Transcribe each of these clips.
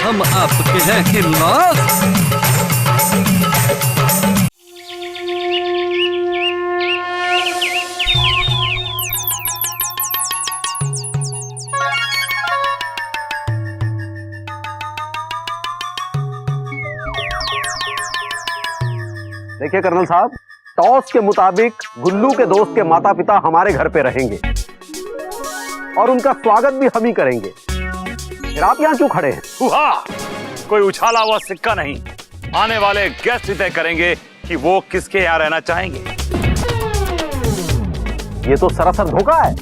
हम आपके हैं हिम्मत। देखिए कर्नल साहब, टॉस के मुताबिक गुल्लू के दोस्त के माता पिता हमारे घर पे रहेंगे और उनका स्वागत भी हम ही करेंगे। फिर आप यहाँ क्यों खड़े हैं? कोई उछाला हुआ सिक्का नहीं, आने वाले गेस्ट ही तय करेंगे कि वो किसके यहाँ रहना चाहेंगे। ये तो सरासर धोखा है।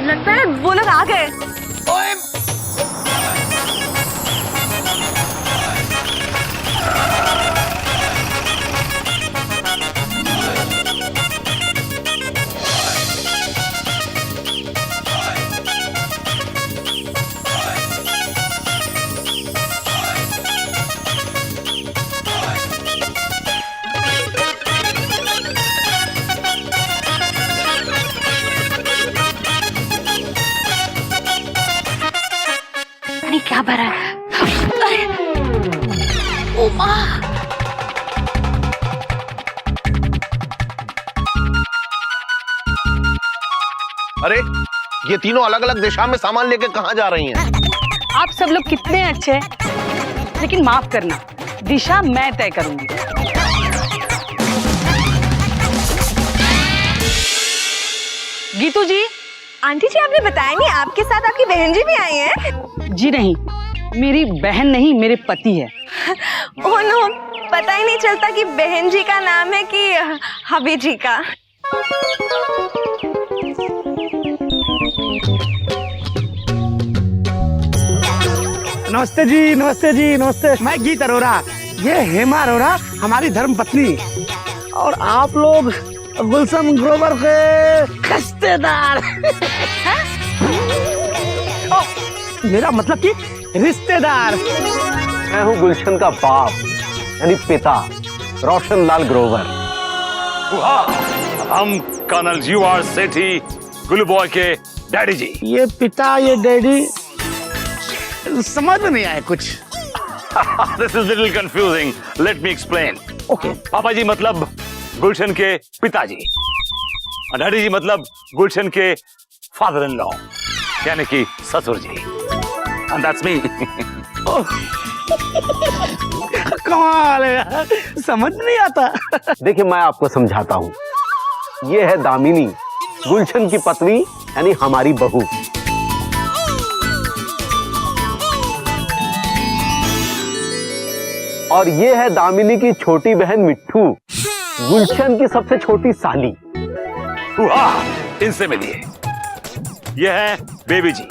लगता है वो लोग आ गए। क्या भरा है? ओ माँ! अरे ये तीनों अलग अलग दिशा में सामान लेके कहाँ जा रही हैं? आप सब लोग कितने अच्छे हैं, लेकिन माफ करना, दिशा मैं तय करूंगी। गीतू जी। आंटी जी, आपने बताया नहीं आपके साथ आपकी बहन जी भी आई हैं? जी नहीं, मेरी बहन नहीं, मेरे पति है। ओह नो, पता ही नहीं चलता कि बहन जी का नाम है कि हबी जी का। नमस्ते जी, नमस्ते जी, नमस्ते। मैं गीत अरोरा, ये हेमा अरोरा हमारी धर्म पत्नी, और आप लोग गुलशन ग्रोवर के रिश्तेदार। मेरा मतलब कि रिश्तेदार। मैं हूँ गुलशन का बाप यानी पिता, रोशन लाल ग्रोवर। हम कर्नल जीवार सेठी, गुल्लू बॉय के डैडी जी। ये पिता, ये डैडी, समझ में नहीं आया कुछ। This is little confusing. Let me explain. Okay. पापा जी मतलब गुलशन के पिताजी, और डैडी जी मतलब गुलशन के फादर इन लॉ, यानी कि ससुर जी। And that's me. कमाल है यार, समझ नहीं आता। देखिए मैं आपको समझाता हूँ। ये है दामिनी, गुलशन की पत्नी यानी हमारी बहू। और ये है दामिनी की छोटी बहन मिट्ठू, गुलशन की सबसे छोटी साली। इनसे मिलिए। ये है बेबी जी,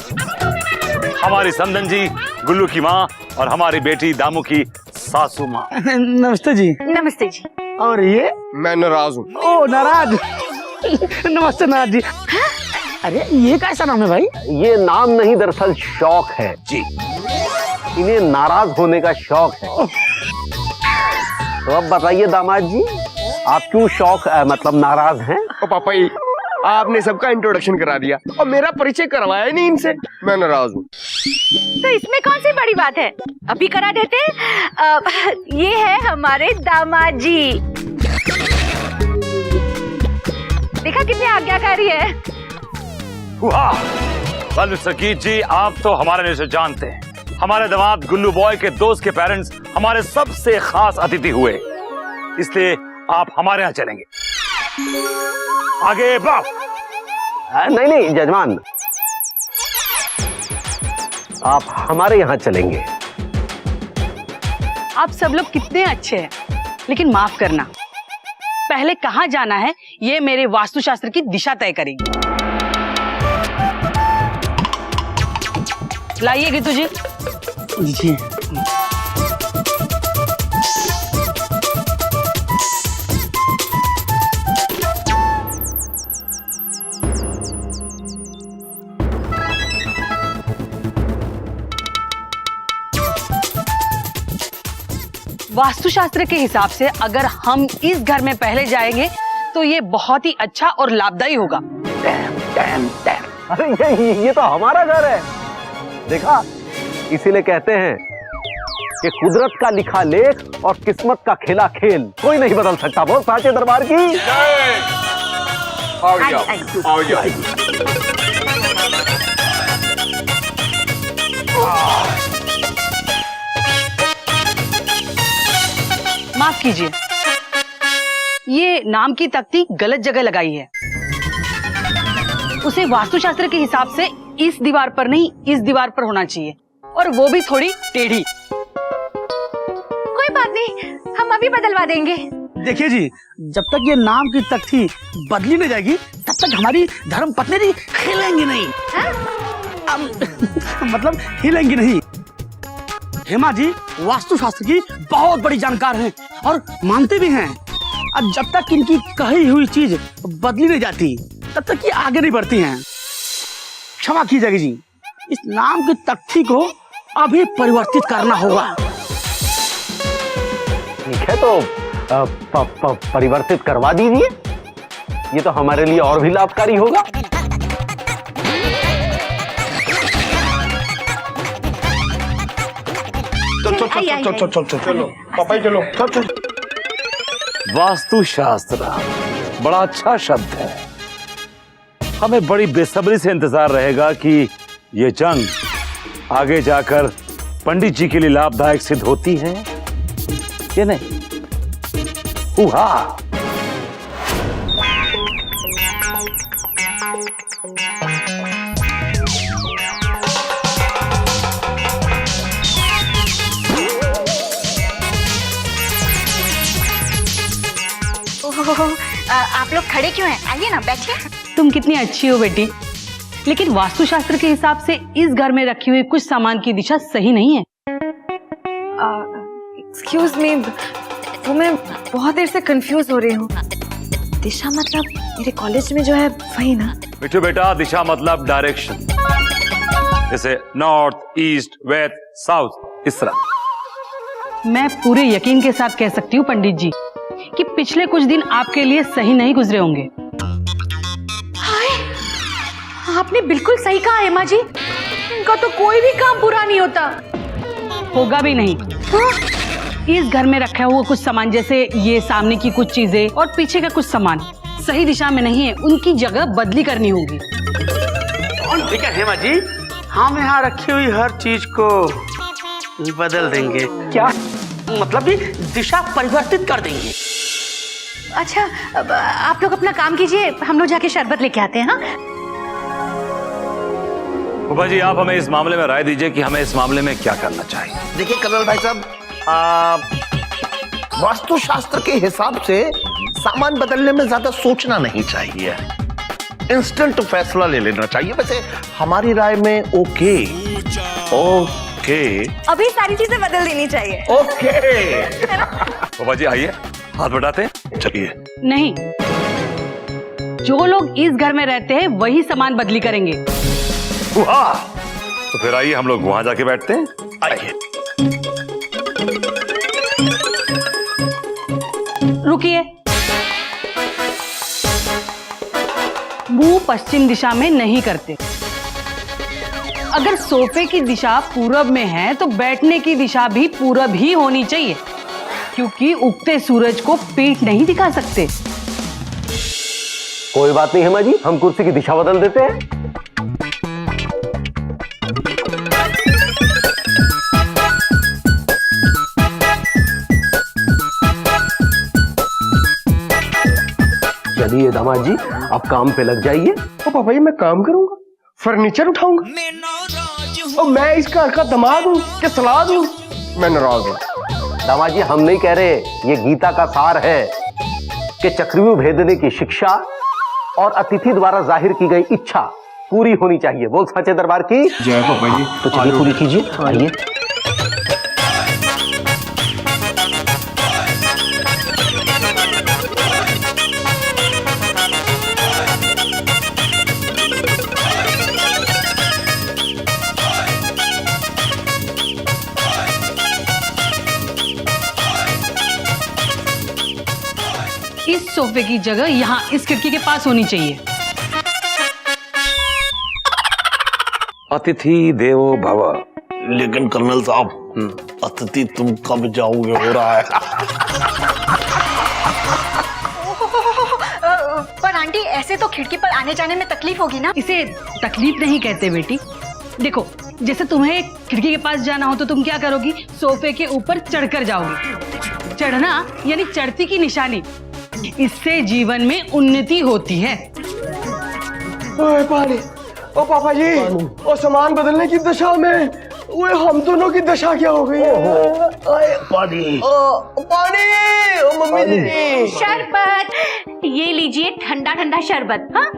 हमारी संदन जी, गुल्लू की माँ, और हमारी बेटी दामू की सासू माँ। नमस्ते जी। नमस्ते जी। और ये? मैं नाराज हूँ। ओ नाराज। नमस्ते नाराज जी। अरे ये कैसा नाम है भाई? ये नाम नहीं, दरअसल शौक है जी। इन्हें नाराज होने का शौक है। तो अब बताइए दामाद जी, आप क्यों शौक मतलब नाराज हैं? ओ पापा जी, आपने सबका इंट्रोडक्शन करा दिया और मेरा परिचय करवाया नहीं इनसे। मैं नाराज हूँ। तो इसमें कौन सी बड़ी बात है, अभी करा देते। ये है हमारे दामाद जी। देखा कितने आज्ञाकारी है। वाह मिस्टर गीत जी, आप तो हमारे जैसे जानते हैं, हमारे दामाद गुल्लू बॉय के दोस्त के पेरेंट्स हमारे सबसे खास अतिथि हुए, इसलिए आप हमारे यहाँ चलेंगे। आगे बाप। नहीं नहीं जजमान, आप हमारे यहाँ चलेंगे। आप सब लोग कितने अच्छे हैं, लेकिन माफ करना, पहले कहाँ जाना है ये मेरे वास्तुशास्त्र की दिशा तय करेगी। लाइए गीतू जी। जी। वास्तुशास्त्र के हिसाब से अगर हम इस घर में पहले जाएंगे तो ये बहुत ही अच्छा और लाभदायी होगा। अरे ये तो हमारा घर है। देखा, इसीलिए कहते हैं कि कुदरत का लिखा लेख और किस्मत का खेला खेल कोई नहीं बदल सकता। बोल साचे दरबार की। आओ जाओ, आओ जाओ। माफ कीजिए, ये नाम की तख्ती गलत जगह लगाई है। उसे वास्तुशास्त्र के हिसाब से इस दीवार पर नहीं, इस दीवार पर होना चाहिए, और वो भी थोड़ी टेढ़ी। कोई बात नहीं, हम अभी बदलवा देंगे। देखिए जी, जब तक ये नाम की तख्ती बदली नहीं जाएगी तब तक हमारी धर्म पत्नी जी हिलेंगी नहीं। मतलब हिलेंगी नहीं। हेमा जी वास्तुशास्त्र की बहुत बड़ी जानकार हैं और मानते भी हैं। अब जब तक इनकी कही हुई चीज बदली नहीं जाती तब तक ये आगे नहीं बढ़ती हैं। क्षमा कीजिएगा जी, इस नाम की तख्ती को अभी परिवर्तित करना होगा। ठीक है, तो परिवर्तित करवा दीजिए। ये तो हमारे लिए और भी लाभकारी होगा। चलो पापा ही चलो। वास्तुशास्त्र बड़ा अच्छा शब्द है। हमें बड़ी बेसब्री से इंतजार रहेगा कि ये जंग आगे जाकर पंडित जी के लिए लाभदायक सिद्ध होती है कि नहीं। हुआ आप लोग खड़े क्यों हैं? आइए ना, बैठिए। तुम कितनी अच्छी हो बेटी, लेकिन वास्तुशास्त्र के हिसाब से इस घर में रखी हुई कुछ सामान की दिशा सही नहीं है। एक्सक्यूज मी, तो मैं बहुत देर से कंफ्यूज हो रही हूँ। दिशा मतलब मेरे कॉलेज में जो है वही ना? मिठू बेटा, दिशा मतलब डायरेक्शन, जैसे नॉर्थ, ईस्ट, वेस्ट, साउथ, इस तरह। मैं पूरे यकीन के साथ कह सकती हूँ पंडित जी कि पिछले कुछ दिन आपके लिए सही नहीं गुजरे होंगे। हाय, आपने बिल्कुल सही कहा हेमा जी। इनका तो कोई भी काम पूरा नहीं होता। होगा भी नहीं। इस घर में रखा हुआ कुछ सामान, जैसे ये सामने की कुछ चीजें और पीछे का कुछ सामान सही दिशा में नहीं है, उनकी जगह बदली करनी होगी। ठीक है हेमा जी, हम यहाँ रखी हुई हर चीज को बदल देंगे। क्या मतलब भी दिशा परिवर्तित कर देंगे। अच्छा, अब आप लोग अपना काम कीजिए, हम लोग जाके शरबत लेके आते हैं। हाँ फूफा जी, आप हमें इस मामले में राय दीजिए कि हमें इस मामले में क्या करना चाहिए। देखिए कर्नल भाई साहब, वास्तुशास्त्र के हिसाब से सामान बदलने में ज्यादा सोचना नहीं चाहिए, इंस्टेंट फैसला ले लेना चाहिए। वैसे हमारी राय में ओके अभी सारी चीजें बदल देनी चाहिए। ओके फूफा जी आइए, हाथ बढ़ाते हैं, चलिए। नहीं, जो लोग इस घर में रहते हैं वही सामान बदली करेंगे। वाह, तो फिर आइए हम लोग वहां जाके बैठते हैं। आइए। रुकिए, मुंह पश्चिम दिशा में नहीं करते। अगर सोफे की दिशा पूरब में है तो बैठने की दिशा भी पूरब ही होनी चाहिए, क्योंकि उगते सूरज को पीठ नहीं दिखा सकते। कोई बात नहीं हेमा जी, हम कुर्सी की दिशा बदल देते हैं। चलिए दामाद जी, अब काम पे लग जाइए। ओ पापा जी, मैं काम करूंगा, फर्नीचर उठाऊंगा, और मैं इस घर का दामाद हूँ कि सलाद हूँ? मैं नाराज हूँ। दामाद जी, हम नहीं कह रहे, ये गीता का सार है कि चक्रव्यूह भेदने की शिक्षा और अतिथि द्वारा जाहिर की गई इच्छा पूरी होनी चाहिए। बोल साचे दरबार की जय पापा जी। तो चलिए पूरी कीजिए, आइए। इस सोफे की जगह यहाँ इस खिड़की के पास होनी चाहिए। अतिथि देवो भव। लेकिन कर्नल साहब, अतिथि तुम कब जाओगे हो रहा है। पर आंटी ऐसे तो खिड़की पर आने जाने में तकलीफ होगी ना। इसे तकलीफ नहीं कहते बेटी। देखो, जैसे तुम्हें खिड़की के पास जाना हो तो तुम क्या करोगी? सोफे के ऊपर चढ़कर जाओगी। चढ़ना यानी चढ़ती की निशानी। इससे जीवन में उन्नति होती है। ओए पानी, ओ पापा जी, ओ सामान बदलने की दशा में ओए हम दोनों की दशा क्या हो गई? ओए पानी, पानी, ओ मम्मी जी। शरबत, ये लीजिए ठंडा ठंडा शरबत। हाँ,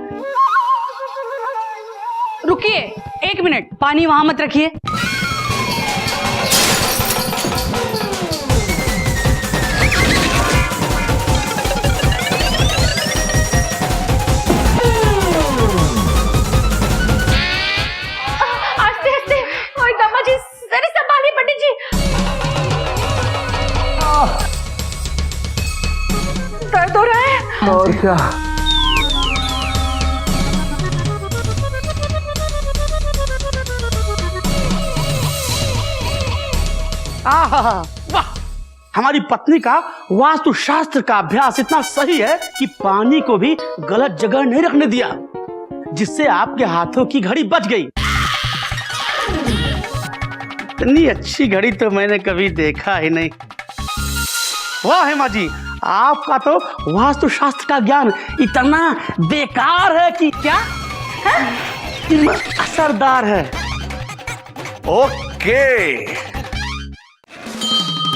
रुकिए 1 मिनट, पानी वहां मत रखिए। आस्ते आस्ते। ओए दामा जी, जरा संभालिए पंडित जी। दर्द हो रहा है। और क्या? आहा, वाह! हमारी पत्नी का वास्तु शास्त्र का अभ्यास इतना सही है कि पानी को भी गलत जगह नहीं रखने दिया, जिससे आपके हाथों की घड़ी बच गई। इतनी अच्छी घड़ी तो मैंने कभी देखा ही नहीं। वाह हेमा जी, आपका तो वास्तु शास्त्र का ज्ञान इतना बेकार है कि क्या इतना असरदार है। ओके।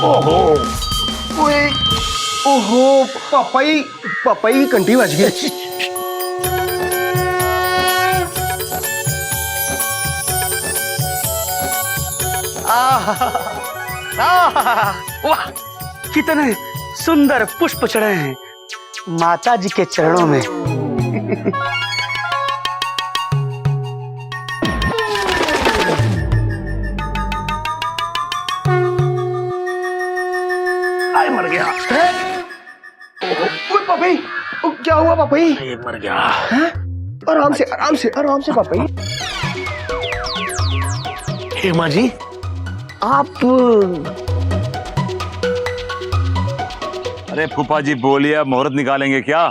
ओहो, ओए, ओहो, पापाई घंटी बज गई। वाह, कितने सुंदर पुष्प चढ़े हैं माता जी के चरणों में। आए मर गया। ओए पापाई, क्या हुआ पापाई? ये मर गया। आराम से, आराम से, आराम से पापाई। हेमा जी, आप अरे फूफा जी बोलिए, अब मुहूर्त निकालेंगे क्या?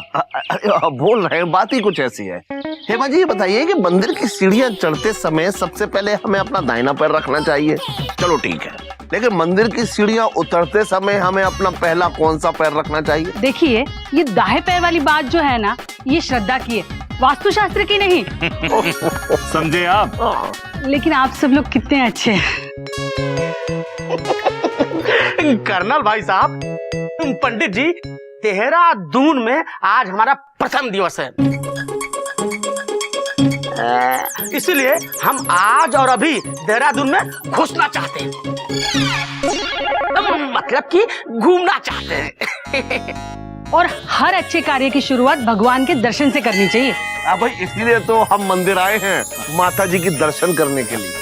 बोल रहे हैं, बात ही कुछ ऐसी है। हेमा जी ये बताइए कि मंदिर की सीढ़ियां चढ़ते समय सबसे पहले हमें अपना दाहिना पैर रखना चाहिए। चलो ठीक है, लेकिन मंदिर की सीढ़ियां उतरते समय हमें अपना पहला कौन सा पैर रखना चाहिए? देखिए, ये दाहिने पैर वाली बात जो है ना, ये श्रद्धा की है, वास्तुशास्त्र की नहीं। समझे आप? लेकिन आप सब लोग कितने अच्छे हैं। कर्नल भाई साहब, पंडित जी, देहरादून में आज हमारा प्रथम दिवस है, इसलिए हम आज और अभी देहरादून में घुसना चाहते हैं, मतलब कि घूमना चाहते हैं। और हर अच्छे कार्य की शुरुआत भगवान के दर्शन से करनी चाहिए। भाई इसीलिए तो हम मंदिर आए हैं, माता जी की दर्शन करने के लिए।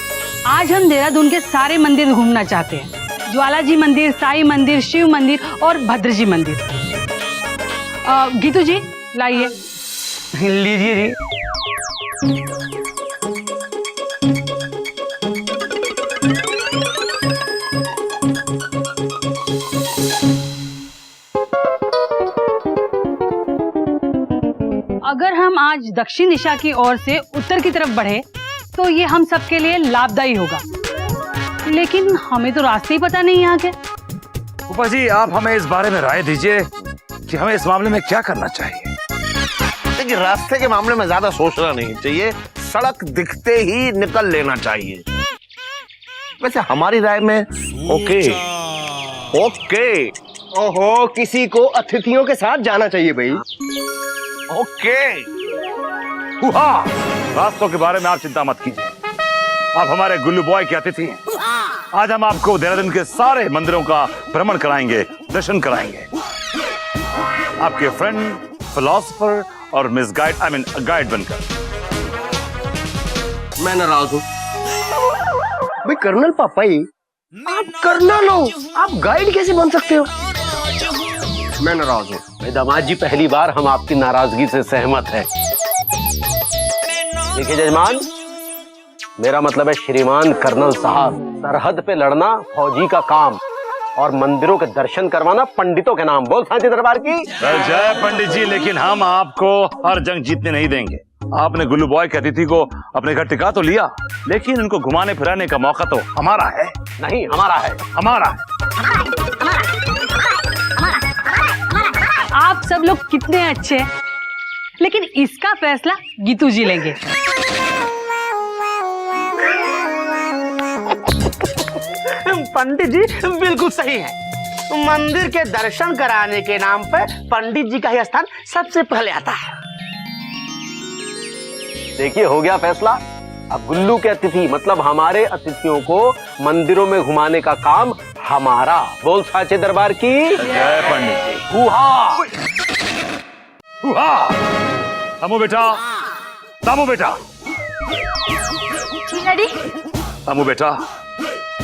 आज हम देहरादून के सारे मंदिर घूमना चाहते हैं। ज्वालाजी मंदिर, साई मंदिर, शिव मंदिर और भद्र जी मंदिर। गीतू जी लाइए। लीजिए जी। अगर हम आज दक्षिण दिशा की ओर से उत्तर की तरफ बढ़े तो ये हम सबके लिए लाभदायी होगा, लेकिन हमें तो रास्ते ही पता नहीं यहाँ के। फूफा जी आप हमें इस बारे में राय दीजिए कि हमें इस मामले में क्या करना चाहिए। देखिए, रास्ते के मामले में ज्यादा सोचना नहीं चाहिए, सड़क दिखते ही निकल लेना चाहिए। वैसे हमारी राय में ओके ओके ओहो, किसी को अतिथियों के साथ जाना चाहिए भाई। ओके। रास्तों के बारे में आप चिंता मत कीजिए, आप हमारे गुल्लू बॉय के अतिथि हैं। आज हम आपको देहरादून के सारे मंदिरों का भ्रमण कराएंगे, दर्शन कराएंगे। आपके फ्रेंड, फिलोसोफर और मिस गाइड गाइड बनकर। मैं नाराज हूँ भाई। कर्नल पापाई, आप कर्नल हो, आप गाइड कैसे बन सकते हो? मैं नाराज हूँ। दामाद जी, पहली बार हम आपकी नाराजगी से सहमत हैं। देखिए जजमान, मेरा मतलब है श्रीमान कर्नल साहब, सरहद पे लड़ना फौजी का काम और मंदिरों के दर्शन करवाना पंडितों के नाम। बोल सांची दरबार की जय पंडित जी, लेकिन हम आपको हर जंग जीतने नहीं देंगे। आपने गुल्लू बॉय के अतिथि को अपने घर टिका तो लिया, लेकिन उनको घुमाने फिराने का मौका तो हमारा है। नहीं, हमारा है। हमारा है। आप सब लोग कितने अच्छे हैं, लेकिन इसका फैसला गीतू जी लेंगे। पंडित जी बिल्कुल सही है। मंदिर के दर्शन कराने के नाम पर पंडित जी का ही स्थान सबसे पहले आता है। देखिए, हो गया फैसला। अब गुल्लू के अतिथि मतलब हमारे अतिथियों को मंदिरों में घुमाने का काम हमारा। बोल सांचे दरबार की जय पंडित जी। हुआ हुआ। तमु बेटा, तमु बेटा, जी डैडी। तमु बेटा,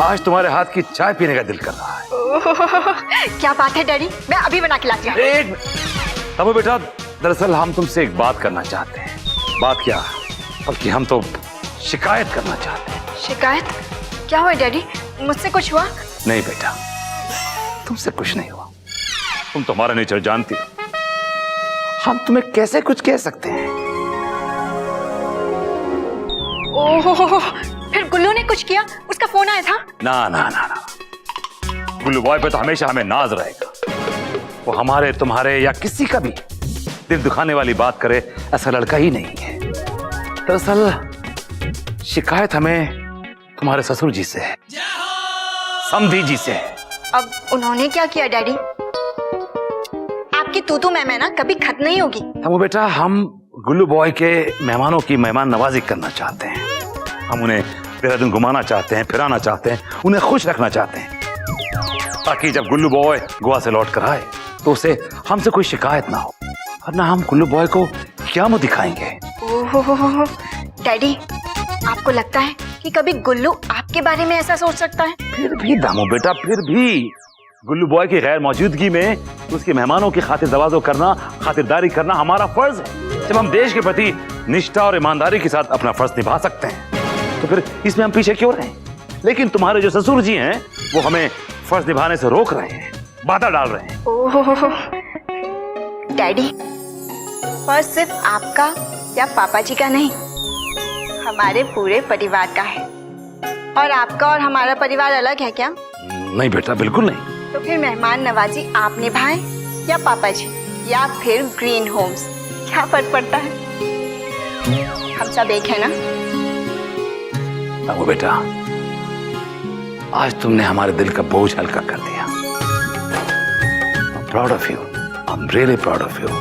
आज तुम्हारे हाथ की चाय पीने का दिल कर रहा है। क्या बात है डैडी, मैं अभी बना के लाती हूँ। एक तमु बेटा, दरअसल हम तुमसे एक बात करना चाहते हैं। बात क्या, बल्कि हम तो शिकायत करना चाहते हैं। शिकायत? क्या हुआ डैडी, मुझसे कुछ हुआ? नहीं बेटा, तुमसे कुछ नहीं हुआ। तुम तो हमारा नेचर जानती हो, हम तुम्हें कैसे कुछ कह सकते हैं। ओह, फिर गुल्लू ने कुछ किया? उसका फोन आया था? ना ना ना ना, गुल्लू बॉय पे तो हमेशा हमें नाज रहेगा। वो हमारे, तुम्हारे या किसी का भी दिल दुखाने वाली बात करे ऐसा लड़का ही नहीं है। दरअसल शिकायत हमें तुम्हारे ससुर जी से है, समधी जी से है। अब उन्होंने क्या किया डैडी? आपकी तू मैं ना कभी खत्म नहीं होगी। तमु बेटा, हम गुल्लू बॉय के मेहमानों की मेहमान नवाजी करना चाहते हैं। हम उन्हें देहरादून घुमाना चाहते हैं, फिराना चाहते हैं, उन्हें खुश रखना चाहते हैं, ताकि जब गुल्लू बॉय गोवा से लौट कर आए तो उसे हमसे कोई शिकायत ना हो। वरना हम गुल्लू बॉय को क्या मुंह दिखाएंगे। ओह डैडी, आपको लगता है कि कभी गुल्लू आपके बारे में ऐसा सोच सकता है? फिर भी दामू बेटा, फिर भी गुल्लू बॉय की गैर मौजूदगी में उसके मेहमानों की खातिरदारी करना हमारा फर्ज है। जब हम देश के प्रति निष्ठा और ईमानदारी के साथ अपना फर्ज निभा सकते हैं तो फिर इसमें हम पीछे क्यों रहें? लेकिन तुम्हारे जो ससुर जी हैं वो हमें फर्ज निभाने से रोक रहे हैं, बाधा डाल रहे हैं। ओह डैडी, फर्ज सिर्फ आपका या पापा जी का नहीं, हमारे पूरे परिवार का है। और आपका और हमारा परिवार अलग है क्या? नहीं बेटा, बिल्कुल नहीं। तो फिर मेहमान नवाजी आप निभाएं या पापा जी, या फिर ग्रीन होम्स, क्या फर्क पड़ता है? हम सब एक है ना? वो बेटा, आज तुमने हमारे दिल का बोझ हल्का कर दिया। I'm proud of you. I'm really proud of you.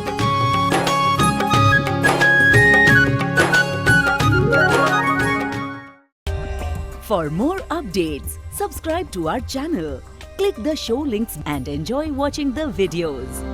For more updates, subscribe to our channel, click the show links and enjoy watching the videos.